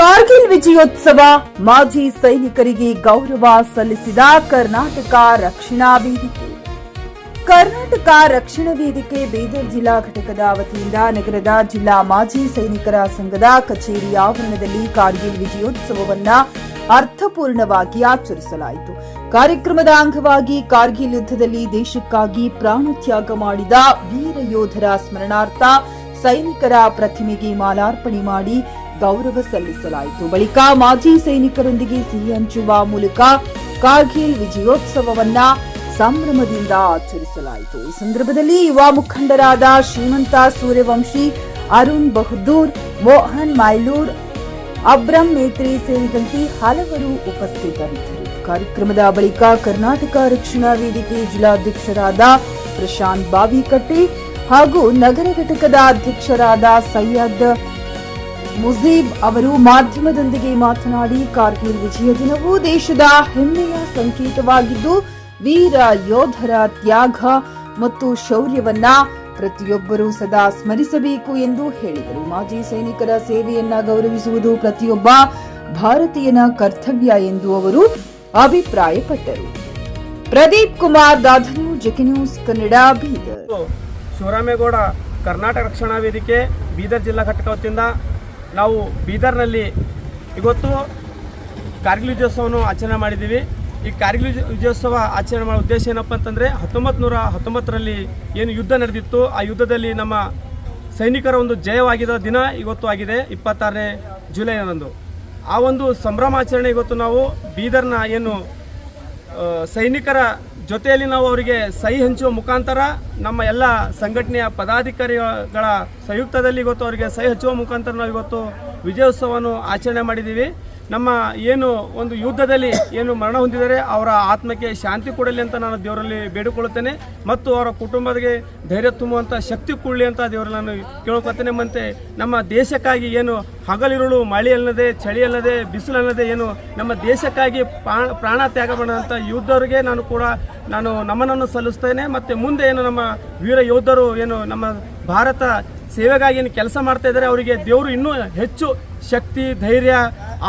ಕಾರ್ಗಿಲ್ ವಿಜಯೋತ್ಸವ ಮಾಜಿ ಸೈನಿಕರಿಗೆ ಗೌರವ ಸಲ್ಲಿಸಿದ ಕರ್ನಾಟಕ ರಕ್ಷಣಾ ವೇದಿಕೆ. ಕರ್ನಾಟಕ ರಕ್ಷಣಾ ವೇದಿಕೆ ಬೀದರ್ ಜಿಲ್ಲಾ ಘಟಕದ ವತಿಯಿಂದ ನಗರದ ಜಿಲ್ಲಾ ಮಾಜಿ ಸೈನಿಕರ ಸಂಘದ ಕಚೇರಿ ಆವರಣದಲ್ಲಿ ಕಾರ್ಗಿಲ್ ವಿಜಯೋತ್ಸವವನ್ನು ಅರ್ಥಪೂರ್ಣವಾಗಿ ಆಚರಿಸಲಾಯಿತು. ಕಾರ್ಯಕ್ರಮದ ಅಂಗವಾಗಿ ಕಾರ್ಗಿಲ್ ಯುದ್ಧದಲ್ಲಿ ದೇಶಕ್ಕಾಗಿ ಪ್ರಾಣತ್ಯಾಗ ಮಾಡಿದ ವೀರ ಯೋಧರ ಸ್ಮರಣಾರ್ಥ ಸೈನಿಕರ ಪ್ರತಿಮೆಗೆ ಮಾಲಾರ್ಪಣೆ ಮಾಡಿ ಗೌರವ ಸಲ್ಲಿಸಲಾಯಿತು. ಬಳಿಕ ಮಾಜಿ ಸೈನಿಕರೊಂದಿಗೆ ಸಿಹಿ ಹಂಚುವ ಮೂಲಕ ಕಾರ್ಗಿಲ್ ವಿಜಯೋತ್ಸವವನ್ನ ಸಂಭ್ರಮದಿಂದ ಆಚರಿಸಲಾಯಿತು. ಈ ಸಂದರ್ಭದಲ್ಲಿ ಯುವ ಮುಖಂಡರಾದ ಶ್ರೀಮಂತ ಸೂರ್ಯವಂಶಿ, ಅರುಣ್ ಬಹದ್ದೂರ್, ಮೋಹನ್ ಮೈಲೂರ್, ಅಬ್ರಂ ಮೇತ್ರಿ ಸೇರಿದಂತೆ ಹಲವರು ಉಪಸ್ಥಿತರಿದ್ದರು. ಕಾರ್ಯಕ್ರಮದ ಬಳಿಕ ಕರ್ನಾಟಕ ರಕ್ಷಣಾ ವೇದಿಕೆ ಜಿಲ್ಲಾಧ್ಯಕ್ಷರಾದ ಪ್ರಶಾಂತ್ ಬಾವಿಕಟ್ಟೆ ಹಾಗೂ ನಗರ ಘಟಕದ ಅಧ್ಯಕ್ಷರಾದ ಸೈಯದ್ ಮುಜೀಬ್ ಅವರು ಮಾಧ್ಯಮದೊಂದಿಗೆ ಮಾತನಾಡಿ, ಕಾರ್ಗಿಲ್ ವಿಜಯ ದಿನವು ದೇಶದ ಹೆಮ್ಮೆಯ ಸಂಕೇತವಾಗಿದ್ದು ವೀರ ಯೋಧರ ತ್ಯಾಗ ಮತ್ತು ಶೌರ್ಯವನ್ನ ಪ್ರತಿಯೊಬ್ಬರೂ ಸದಾ ಸ್ಮರಿಸಬೇಕು ಎಂದು ಹೇಳಿದರು. ಮಾಜಿ ಸೈನಿಕರ ಸೇವೆಯನ್ನ ಗೌರವಿಸುವುದು ಪ್ರತಿಯೊಬ್ಬ ಭಾರತೀಯನ ಕರ್ತವ್ಯ ಎಂದು ಅವರು ಅಭಿಪ್ರಾಯಪಟ್ಟರು. Pradeep Kumar Dadhanu, JK news Kannada, Bidar. ಶಿವರಾಮೇಗೌಡ ಕರ್ನಾಟಕ ರಕ್ಷಣಾ ವೇದಿಕೆ ಬೀದರ್ ಜಿಲ್ಲಾ ಘಟಕ ವತಿಯಿಂದ ನಾವು ಬೀದರ್ನಲ್ಲಿ ಇವತ್ತು ಕಾರ್ಗಿಲ್ ವಿಜಯೋತ್ಸವವನ್ನು ಆಚರಣೆ ಮಾಡಿದ್ದೀವಿ. ಈ ಕಾರ್ಗಿಲ್ ವಿಜಯೋತ್ಸವ ಆಚರಣೆ ಮಾಡೋ ಉದ್ದೇಶ ಏನಪ್ಪ ಅಂತಂದರೆ 1919ರಲ್ಲಿ ಏನು ಯುದ್ಧ ನಡೆದಿತ್ತು, ಆ ಯುದ್ಧದಲ್ಲಿ ನಮ್ಮ ಸೈನಿಕರ ಒಂದು ಜಯವಾಗಿದ್ದ ದಿನ ಇವತ್ತು ಆಗಿದೆ, 26ನೇ ಜುಲೈನಂದು. ಆ ಒಂದು ಸಂಭ್ರಮಾಚರಣೆ ಇವತ್ತು ನಾವು ಬೀದರ್ನ ಏನು ಸೈನಿಕರ ಜೊತೆಯಲ್ಲಿ ನಾವು ಅವರಿಗೆ ಸಹಿ ಹಂಚುವ ಮುಖಾಂತರ ನಮ್ಮ ಎಲ್ಲ ಸಂಘಟನೆಯ ಪದಾಧಿಕಾರಿಗಳ ಸಂಯುಕ್ತದಲ್ಲಿ ಇವತ್ತು ಅವರಿಗೆ ಸಹಿ ಹಚ್ಚುವ ಮುಖಾಂತರ ನಾವು ಇವತ್ತು ವಿಜಯೋತ್ಸವವನ್ನು ಆಚರಣೆ ಮಾಡಿದ್ದೀವಿ. ನಮ್ಮ ಏನು ಒಂದು ಯುದ್ಧದಲ್ಲಿ ಏನು ಮರಣ ಹೊಂದಿದ್ದಾರೆ ಅವರ ಆತ್ಮಕ್ಕೆ ಶಾಂತಿ ಕೊಡಲಿ ಅಂತ ನಾನು ದೇವರಲ್ಲಿ ಬೇಡಿಕೊಳ್ಳುತ್ತೇನೆ ಮತ್ತು ಅವರ ಕುಟುಂಬಕ್ಕೆ ಧೈರ್ಯ ತುಂಬುವಂಥ ಶಕ್ತಿ ಕೊಡಲಿ ಅಂತ ದೇವರಲ್ಲಿ ನಾನು ಕೇಳ್ಕೊಳ್ತೇನೆ. ಮತ್ತು ನಮ್ಮ ದೇಶಕ್ಕಾಗಿ ಏನು ಹಗಲಿರುಳು ಮಳೆ ಅಲ್ಲದೆ ಚಳಿ ಅಲ್ಲದೆ ಬಿಸಿಲು ಅಲ್ಲದೆ ಏನು ನಮ್ಮ ದೇಶಕ್ಕಾಗಿ ಪ್ರಾಣ ತ್ಯಾಗ ಮಾಡಿದಂಥ ಯೋಧರಿಗೆ ನಾನು ನಮನನ್ನು ಸಲ್ಲಿಸ್ತೇನೆ. ಮತ್ತು ಮುಂದೆ ಏನು ನಮ್ಮ ವೀರ ಯೋಧರು ಏನು ನಮ್ಮ ಭಾರತ ಸೇವೆಗಾಗಿ ಏನು ಕೆಲಸ ಮಾಡ್ತಾ ಇದ್ದಾರೆ ಅವರಿಗೆ ದೇವರು ಇನ್ನೂ ಹೆಚ್ಚು ಶಕ್ತಿ, ಧೈರ್ಯ,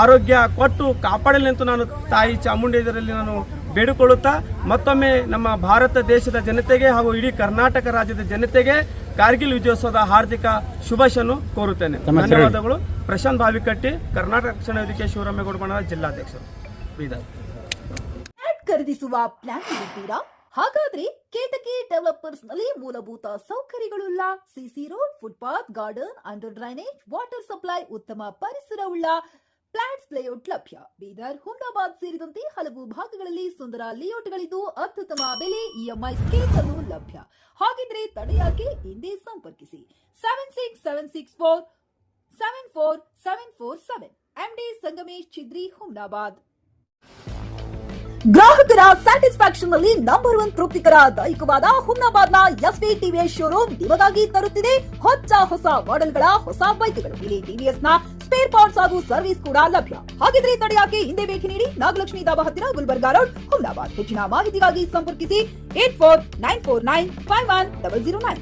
ಆರೋಗ್ಯ ಕೊಟ್ಟು ಕಾಪಾಡಲಿ ಅಂತ ನಾನು ತಾಯಿ ಚಾಮುಂಡೇಶ್ವರಿಯಲ್ಲಿ ನಾನು ಬೇಡಿಕೊಳ್ಳುತ್ತಾ ಮತ್ತೊಮ್ಮೆ ನಮ್ಮ ಭಾರತ ದೇಶದ ಜನತೆಗೆ ಹಾಗೂ ಇಡೀ ಕರ್ನಾಟಕ ರಾಜ್ಯದ ಜನತೆಗೆ ಕಾರ್ಗಿಲ್ ವಿಜಯೋತ್ಸವದ ಹಾರ್ದಿಕ ಶುಭಾಶಯನ್ನು ಕೋರುತ್ತೇನೆ. ಧನ್ಯವಾದಗಳು. ಪ್ರಶಾಂತ್ ಬಾವಿಕಟ್ಟಿ, ಕರ್ನಾಟಕ ರಕ್ಷಣಾ ವೇದಿಕೆ ಶಿವರಾಮೇಗೌಡ ಬಣದ ಜಿಲ್ಲಾಧ್ಯಕ್ಷರು, ಬೀದರ್. ಖರೀದಿಸುವ ಪ್ಲಾನ್ ಇದ್ದೀರಾ? ಹಾಗಾದ್ರೆ ಕೇತಕಿ ಡೆವಲಪರ್ಸ್ ನಲ್ಲಿ ಮೂಲಭೂತ ಸೌಕರ್ಯಗಳುಳ್ಳ CC road, footpath, garden, under drainage, water supply, ಉತ್ತಮ ಪರಿಸರವುಳ್ಳ ಫ್ಲಾಟ್ಸ್ ಲೇಔಟ್ ಲಭ್ಯ. ಬೀದರ್, ಹುಮ್ನಾಬಾದ್ ಸೇರಿದಂತೆ ಹಲವು ಭಾಗಗಳಲ್ಲಿ ಸುಂದರ ಲೇಔಟ್ಗಳಿದ್ದು ಅತ್ಯುತ್ತಮ ಬೆಲೆ, ಇಎಂಐ ಸ್ಕೀಮ್ಸ್ ಅನ್ನು ಲಭ್ಯ. ಹಾಗಿದ್ರೆ ತಡೆಯಾಕೆ? ಹಿಂದೆ ಸಂಪರ್ಕಿಸಿ 7664744747. ಎಂಡಿ ಸಂಗಮೇಶ್ ಚಿದ್ರಿ, ಹುಮ್ನಾಬಾದ್. ಗ್ರಾಹಕರ ಸ್ಯಾಟಿಸ್ಫ್ಯಾಕ್ಷನ್ ನಲ್ಲಿ ನಂಬರ್ 1 ತೃಪ್ತಿಕರ ದೈಹಿಕವಾದ ಹುಮ್ನಾಬಾದ್ನ ಎಸ್ವಿ ಟಿವಿಎಸ್ ಶೋರೂಮ್ ನಿಮಗಾಗಿ ತರುತ್ತಿದೆ ಹೊಸ ಮಾಡೆಲ್ಗಳ ಹೊಸ ಬೈಕ್ಗಳು. ಇಲ್ಲಿ ಟಿವಿಎಸ್ ನ ಸ್ಪೇರ್ ಪಾರ್ಟ್ಸ್ ಹಾಗೂ ಸರ್ವಿಸ್ ಕೂಡ ಲಭ್ಯ. ಹಾಗಿದ್ರೆ ತಡೆಯಾಕೆ? ಹಿಂದೆ ಭೇಟಿ ನೀಡಿ, ನಾಗಲಕ್ಷ್ಮಿ ಧಾಬಾ ಹತ್ತಿರ, ಗುಲ್ಬರ್ಗಾ ರೋಡ್, ಹುಮ್ನಾಬಾದ್. ಹೆಚ್ಚಿನ ಮಾಹಿತಿಗಾಗಿ ಸಂಪರ್ಕಿಸಿ 8494951009.